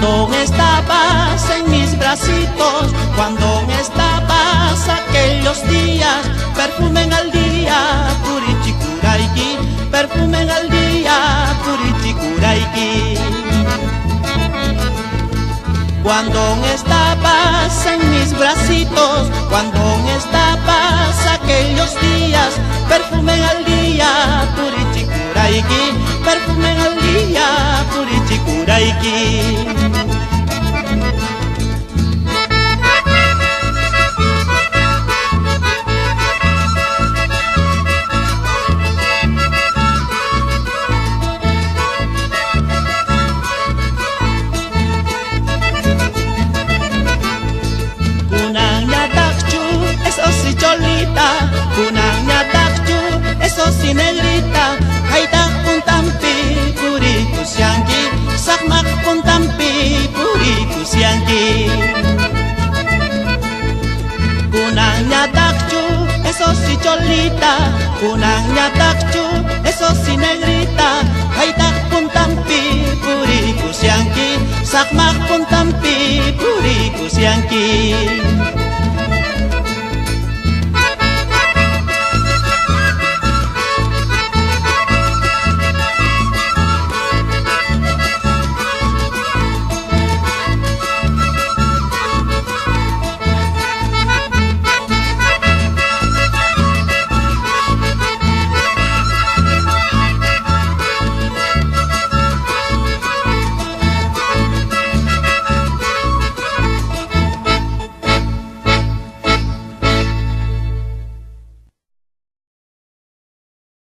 Cuando estabas en mis bracitos, cuando estabas aquellos días, perfumen al día, purichicuraiki, perfumen al día, purichicuraiki. Cuando estabas en mis bracitos, cuando estabas aquellos días, perfumen al día, purichicuraiki, perfumen al día, purichicuraiki. Eso sí cholita, kunanya takchu, eso sí negrita, kaitak puntampi, puriku siangki, sakmak puntampi, puriku siangki. Kunanya takchu, eso sí cholita, kunanya takchu, eso sí negrita, kaitak puntampi, puriku siangki, sakmak puntampi, puriku siangki.